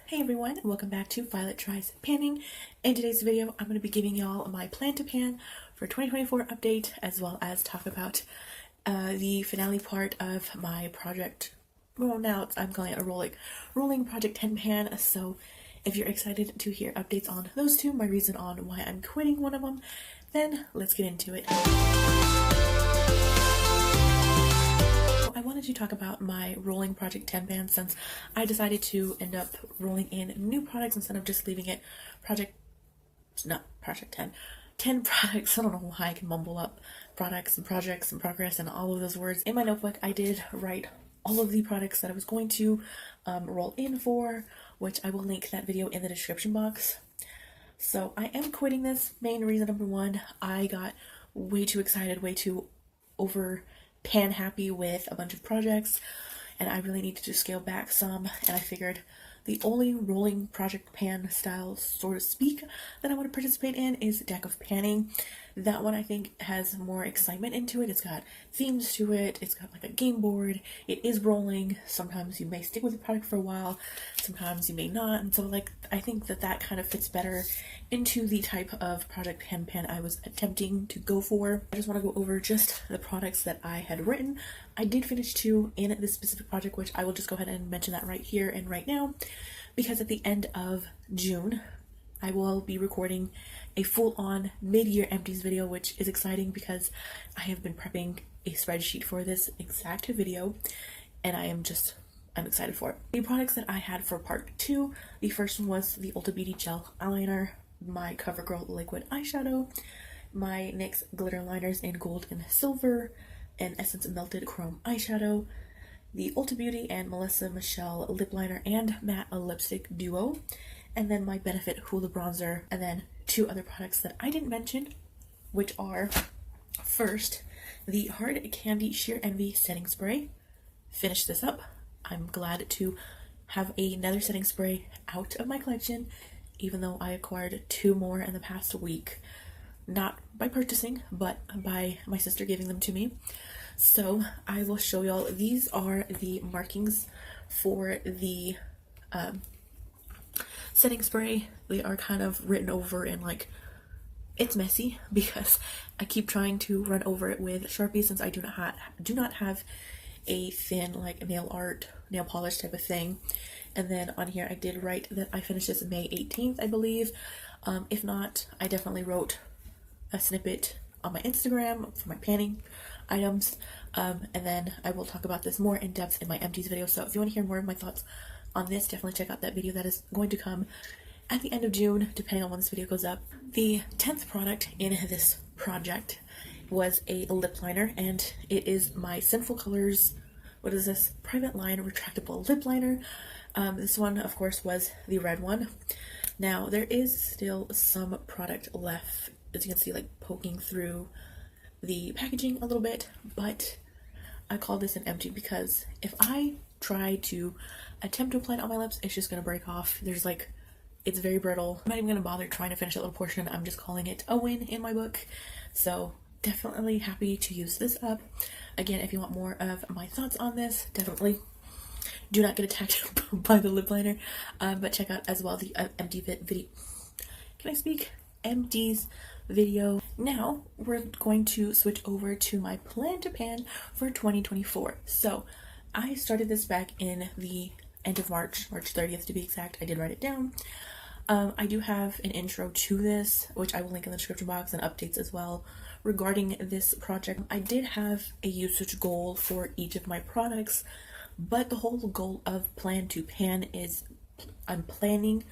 Hey everyone, welcome back to Violet Tries Panning. In today's video, I'm going to be giving y'all my plan to pan for 2024 update, as well as talk about the finale part of my project. Well, now I'm calling it a rolling project 10 pan. So if you're excited to hear updates on those two, my reason on why I'm quitting one of them, then let's get into it. I wanted to talk about my rolling project 10 pan since I decided to end up rolling in new products instead of just leaving it project 10 products. I don't know why I can mumble up products and projects and progress and all of those words. In my notebook, I did write all of the products that I was going to roll in for, which I will link that video in the description box. So I am quitting this. Main reason number one, I got way too excited, way too pan happy with a bunch of projects, and I really needed to scale back some, and I figured the only rolling project pan style, so to speak, that I want to participate in is deck of panning. That one I think has more excitement into it. It's got themes to it, it's got like a game board, it is rolling. Sometimes you may stick with the product for a while, sometimes you may not, and so like I think that kind of fits better into the type of project pan I was attempting to go for. I just want to go over just the products that I had written. I did finish 2 in this specific project, which I will just go ahead and mention that right here and right now, because at the end of June I will be recording a full-on mid-year empties video, which is exciting because I have been prepping a spreadsheet for this exact video, and I'm excited for it. The products that I had for part 2, the first one was the Ulta Beauty Gel Eyeliner, my CoverGirl Liquid Eyeshadow, my NYX Glitter Liners in Gold and Silver, and Essence Melted Chrome Eyeshadow, the Ulta Beauty and Melissa Michelle Lip Liner and Matte Lipstick Duo, and then my Benefit Hoola Bronzer, and then 2 other products that I didn't mention, which are, first, the Hard Candy Sheer Envy Setting Spray. Finished this up. I'm glad to have another setting spray out of my collection, even though I acquired 2 more in the past week. Not by purchasing, but by my sister giving them to me. So I will show y'all. These are the markings for the setting spray. They are kind of written over, and like it's messy because I keep trying to run over it with Sharpie since I do not have a thin like nail polish type of thing. And then on here I did write that I finished this May 18th, I believe. If not, I definitely wrote a snippet on my Instagram for my panning items, and then I will talk about this more in depth in my empties video. So if you want to hear more of my thoughts on this, definitely check out that video that is going to come at the end of June, depending on when this video goes up. The 10th product in this project was a lip liner, and it is my Sinful Colors, what is this, Private Line Retractable Lip Liner. This one, of course, was the red one. Now, there is still some product left, as you can see, like poking through the packaging a little bit, but I call this an empty because if I try to attempt to apply it on my lips, it's just going to break off. It's very brittle. I'm not even going to bother trying to finish that little portion. I'm just calling it a win in my book. So definitely happy to use this up. Again, if you want more of my thoughts on this, definitely do not get attacked by the lip liner, but check out as well the empty video. Can I speak? Empties video. Now we're going to switch over to my plan to pan for 2024. So I started this back in the end of March 30th to be exact. I did write it down. I do have an intro to this, which I will link in the description box, and updates as well regarding this project. I did have a usage goal for each of my products, but the whole goal of plan to pan is I'm planning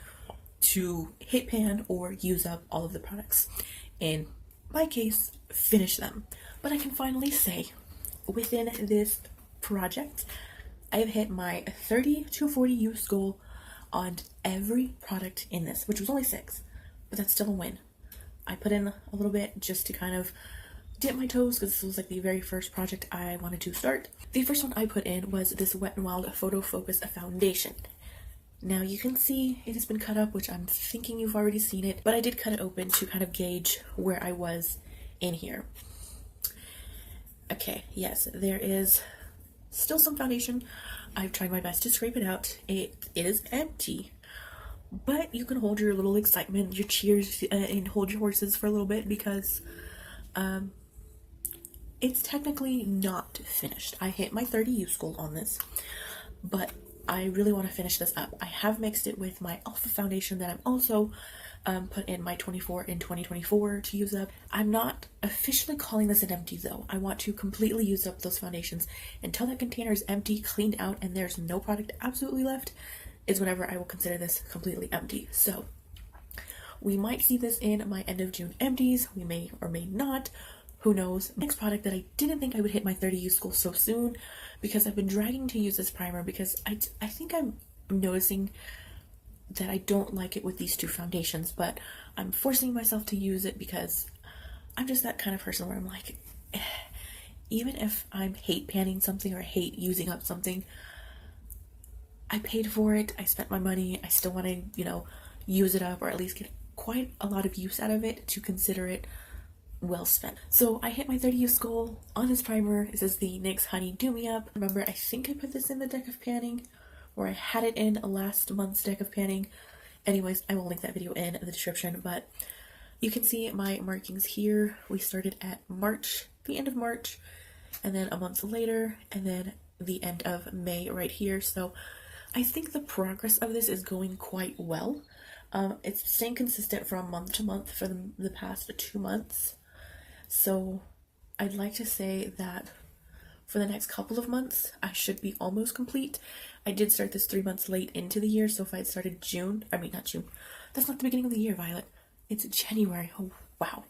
to hit pan or use up all of the products. In my case, finish them. But I can finally say, within this project, I have hit my 30 to 40 use goal on every product in this, which was only 6, but that's still a win. I put in a little bit just to kind of dip my toes because this was like the very first project I wanted to start. The first one I put in was this Wet n Wild Photo Focus Foundation. Now you can see it has been cut up, which I'm thinking you've already seen it, but I did cut it open to kind of gauge where I was in here. Okay, yes, there is still some foundation. I've tried my best to scrape it out. It is empty, But you can hold your little excitement, your cheers, and hold your horses for a little bit because it's technically not finished. I hit my 30 use goal on this, but I really want to finish this up. I have mixed it with my Alpha foundation that I'm also put in my 24 in 2024 to use up. I'm not officially calling this an empty though. I want to completely use up those foundations until that container is empty, cleaned out, and there's no product absolutely left is whenever I will consider this completely empty. So we might see this in my end of June empties. We may or may not. Who knows? Next product that I didn't think I would hit my 30 use goal so soon because I've been dragging to use this primer because I think I'm noticing that I don't like it with these two foundations, but I'm forcing myself to use it because I'm just that kind of person where I'm like, even if I hate panning something or I hate using up something, I paid for it, I spent my money, I still want to, you know, use it up or at least get quite a lot of use out of it to consider it well spent. So I hit my 30 use goal on this primer. This is the NYX Honey Do Me Up. Remember, I think I put this in the deck of panning, or I had it in last month's deck of panning. Anyways, I will link that video in the description, but you can see my markings here. We started at March, the end of March, and then a month later, and then the end of May right here. So I think the progress of this is going quite well. It's staying consistent from month to month for the past 2 months. So I'd like to say that for the next couple of months, I should be almost complete. I did start this 3 months late into the year, so if I had started not June, that's not the beginning of the year, Violet. It's January. Oh, wow.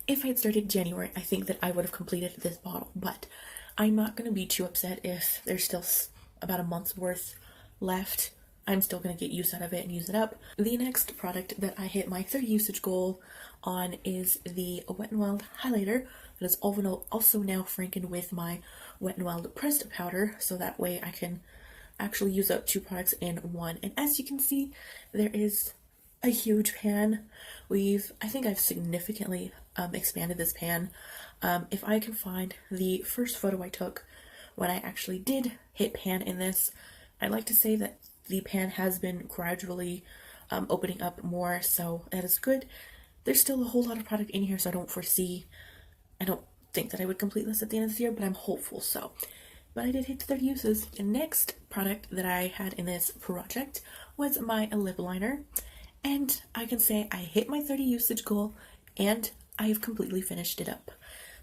If I had started January, I think that I would have completed this bottle, but I'm not going to be too upset if there's still about a month's worth left. I'm still going to get use out of it and use it up. The next product that I hit my 30 usage goal on is the Wet n Wild highlighter that is also now franken with my Wet n Wild pressed powder, so that way I can actually use up 2 products in one. And as you can see, there is a huge pan. I think I've significantly expanded this pan. If I can find the first photo I took when I actually did hit pan in this, I'd like to say that the pan has been gradually opening up more, so that is good. There's still a whole lot of product in here, so I don't think that I would complete this at the end of the year, but I'm hopeful so. But I did hit 30 uses. The next product that I had in this project was my lip liner, and I can say I hit my 30 usage goal, and I have completely finished it up.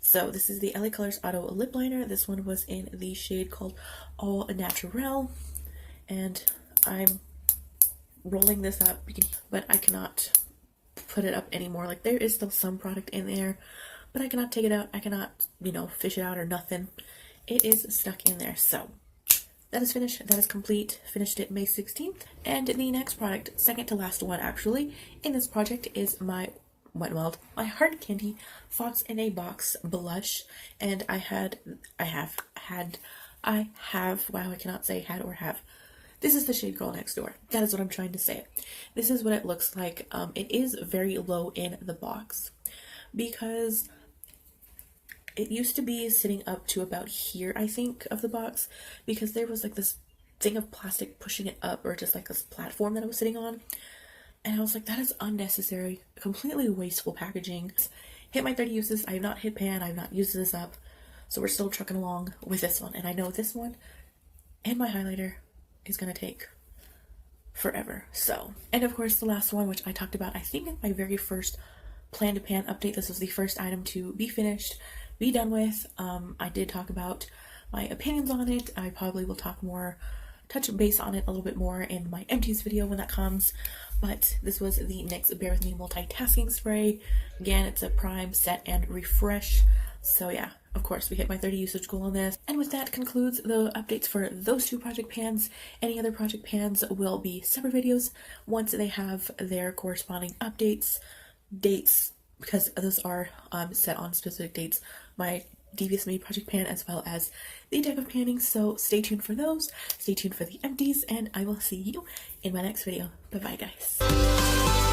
So this is the LA Colors Auto Lip Liner. This one was in the shade called All Naturel, and I'm rolling this up, but I cannot put it up anymore. Like, there is still some product in there, but I cannot take it out. I cannot, fish it out or nothing. It is stuck in there. So that is finished. That is complete. Finished it May 16th. And the next product, second to last one actually, in this project is my Wet n Wild, my Hard Candy Fox in a Box blush. And wow, I cannot say had or have. This is the shade Girl Next Door. That is what I'm trying to say. This is what it looks like. It is very low in the box because it used to be sitting up to about here, I think, of the box, because there was like this thing of plastic pushing it up, or just like this platform that I was sitting on. And I was like, that is unnecessary, completely wasteful packaging. Hit my 30 uses. I have not hit pan. I have not used this up. So we're still trucking along with this one. And I know this one and my highlighter is going to take forever. So, and of course the last one, which I talked about, I think in my very first plan to pan update, this was the first item to be finished, be done with. I did talk about my opinions on it. I probably will touch base on it a little bit more in my empties video when that comes. But this was the NYX Bear With Me Multitasking Spray. Again, it's a prime, set, and refresh. So yeah, of course, we hit my 30 usage goal on this. And with that concludes the updates for those 2 project pans. Any other project pans will be separate videos once they have their corresponding updates, dates, because those are set on specific dates. My Devious Me project pan as well as the deck of panning. So stay tuned for those. Stay tuned for the empties, and I will see you in my next video. Bye bye, guys.